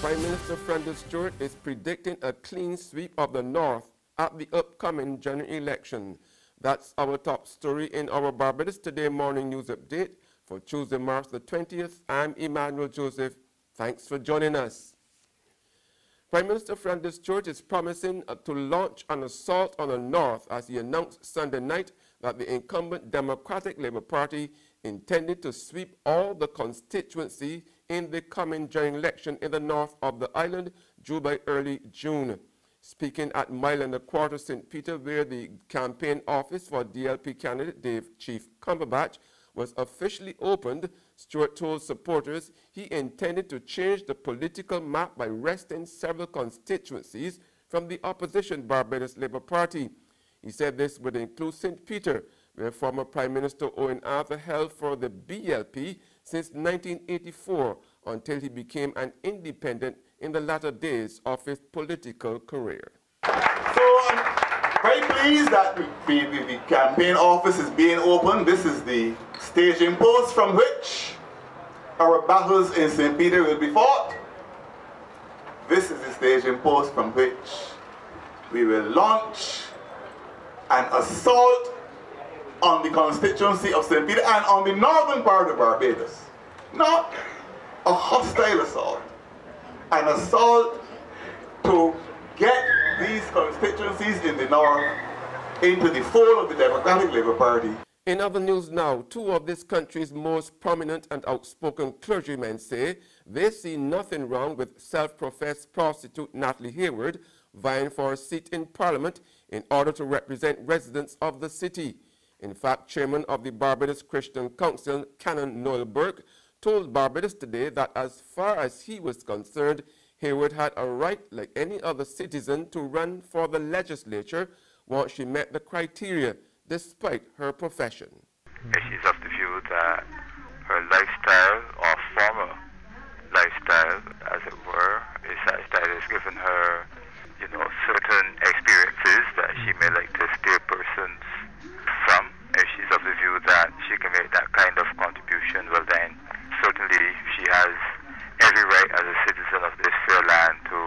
Prime Minister Stuart is predicting a clean sweep of the North at the upcoming general election. That's our top story in our Barbados Today morning news update for Tuesday, March the 20th. I'm Emmanuel Joseph. Thanks for joining us. Prime Minister Stuart is promising to launch an assault on the North as he announced Sunday night that the incumbent Democratic Labour Party intended to sweep all the constituency in the coming general election in the north of the island due by early June. Speaking at Mile and a Quarter St. Peter, where the campaign office for DLP candidate Dave Chief Cumberbatch was officially opened, Stuart told supporters he intended to change the political map by wresting several constituencies from the opposition Barbados Labour Party. He said this would include St. Peter, where former Prime Minister Owen Arthur held for the BLP since 1984 until he became an independent in the latter days of his political career. So I'm very pleased that the campaign office is being opened. This is the staging post from which our battles in St. Peter will be fought. This is the staging post from which we will launch an assault on the constituency of St. Peter and on the northern part of Barbados. Not a hostile assault, an assault to get these constituencies in the north into the fold of the Democratic Labour Party. In other news now, two of this country's most prominent and outspoken clergymen say they see nothing wrong with self-professed prostitute Natalie Hayward vying for a seat in Parliament in order to represent residents of the city. In fact, Chairman of the Barbados Christian Council, Canon Noel Burke, told Barbados Today that as far as he was concerned, Hayward had a right, like any other citizen, to run for the legislature once she met the criteria, despite her profession. She's of the view that her lifestyle, or former lifestyle, as it were, is such that it's given her, certain experiences that she may like to steer persons from. If she's of the view that she can make that kind of contribution, well then, certainly she has every right as a citizen of this fair land to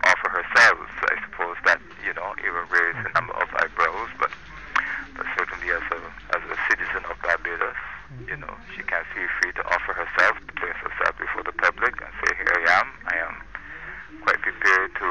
offer herself. So I suppose that, it will raise a number of eyebrows, but certainly as a citizen of Barbados, she can feel free to offer herself, to place herself before the public and say, here I am quite prepared to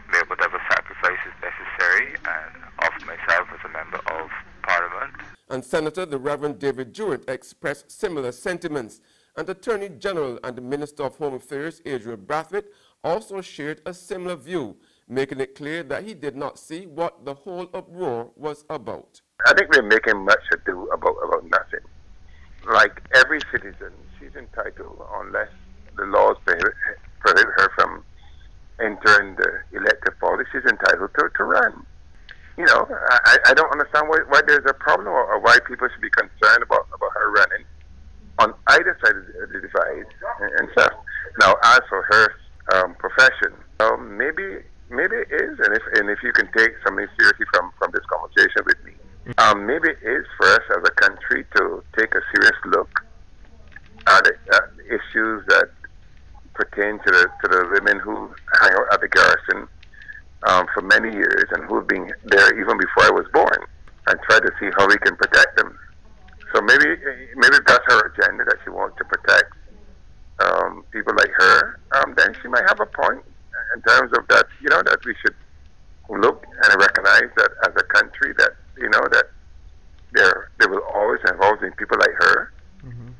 make whatever sacrifices necessary and offer myself as a member of Parliament. And Senator the Reverend David Durant expressed similar sentiments, and Attorney General and the Minister of Home Affairs, Adrian Brathwaite, also shared a similar view, making it clear that he did not see what the whole uproar was about. I think we're making much ado about nothing. Like every citizen, she's entitled, unless the laws prohibit her from entering the elective politics, she's entitled to run. I don't understand why there's a problem or why people should be concerned about her running on either side of the divide and stuff. Now, as for her profession, maybe it is, and if you can take something seriously from this conversation with me, maybe it is for us as a country to take a serious look at issues that pertain to the women who hang out at the garrison for many years and who have been there even before I was born, and try to see how we can protect them. So maybe that's her agenda, that she wants to protect people like her. Then she might have a point in terms of that, that we should look and recognize that as a country that, that there will always have always been people like her,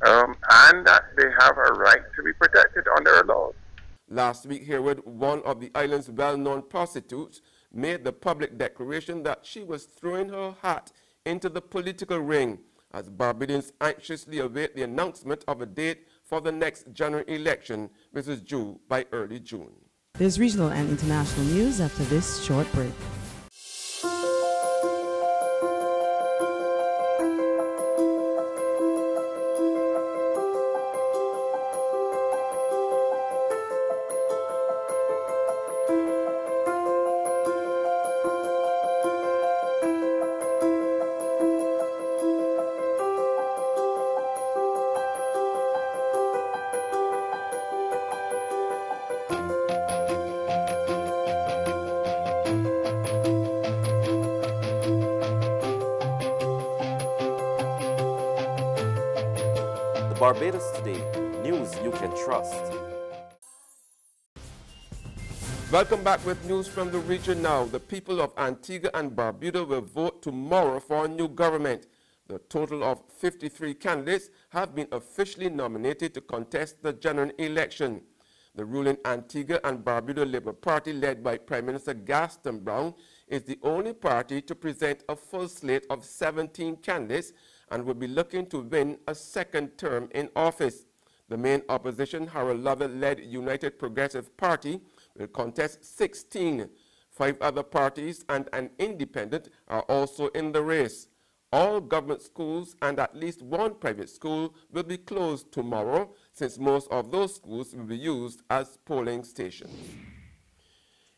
and that they have a right to be protected under our laws. Last week, Hayward, one of the island's well-known prostitutes, made the public declaration that she was throwing her hat into the political ring as Barbadians anxiously await the announcement of a date for the next general election, which is due by early June. There's regional and international news after this short break. Barbados Today, news you can trust. Welcome back with news from the region now. The people of Antigua and Barbados will vote tomorrow for a new government. The total of 53 candidates have been officially nominated to contest the general election. The ruling Antigua and Barbados Labour Party, led by Prime Minister Gaston Brown, is the only party to present a full slate of 17 candidates and will be looking to win a second term in office. The main opposition, Harold Lovell-led United Progressive Party, will contest 16. 5 other parties and an independent are also in the race. All government schools and at least one private school will be closed tomorrow, since most of those schools will be used as polling stations.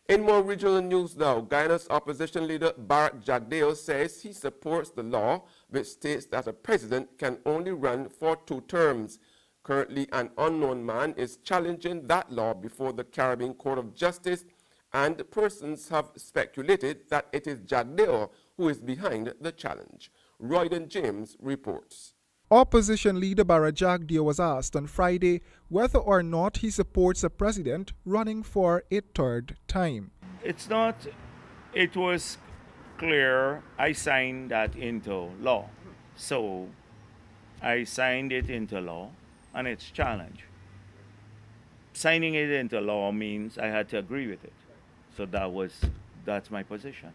In more regional news now, Guyana's opposition leader Barbados Jagdeo says he supports the law which states that a president can only run for 2 terms. Currently, an unknown man is challenging that law before the Caribbean Court of Justice, and persons have speculated that it is Jagdeo who is behind the challenge. Royden James reports. Opposition leader Barbados Jagdeo was asked on Friday whether or not he supports a president running for a 3rd time. It's not, it was clear I signed that into law. So I signed it into law and it's challenged. Signing it into law means I had to agree with it. So that's my position.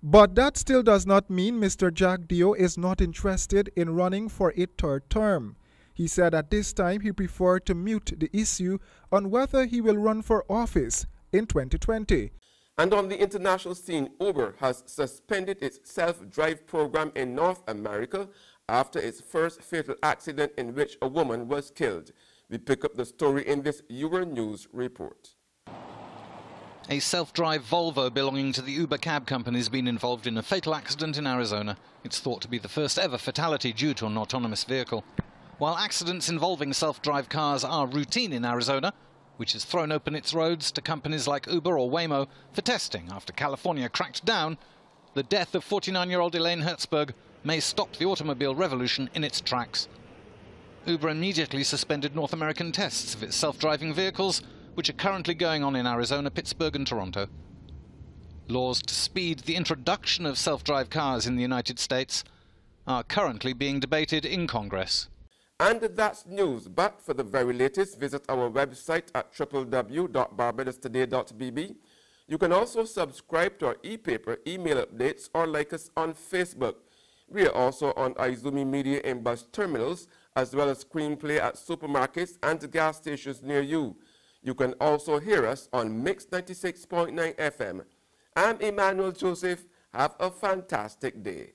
But that still does not mean Mr. Jagdeo is not interested in running for a 3rd term. He said at this time he preferred to mute the issue on whether he will run for office in 2020. And on the international scene, Uber has suspended its self-drive program in North America after its first fatal accident in which a woman was killed. We pick up the story in this Euronews report. A self-drive Volvo belonging to the Uber cab company has been involved in a fatal accident in Arizona. It's thought to be the first ever fatality due to an autonomous vehicle. While accidents involving self-drive cars are routine in Arizona, which has thrown open its roads to companies like Uber or Waymo for testing after California cracked down, the death of 49-year-old Elaine Hertzberg may stop the automobile revolution in its tracks. Uber immediately suspended North American tests of its self-driving vehicles, which are currently going on in Arizona, Pittsburgh and Toronto. Laws to speed the introduction of self-drive cars in the United States are currently being debated in Congress. And that's news, but for the very latest, visit our website at www.barbadostoday.bb. You can also subscribe to our e-paper, email updates, or like us on Facebook. We are also on Izumi Media in bus terminals, as well as screenplay at supermarkets and gas stations near you. You can also hear us on Mix 96.9 FM. I'm Emmanuel Joseph. Have a fantastic day.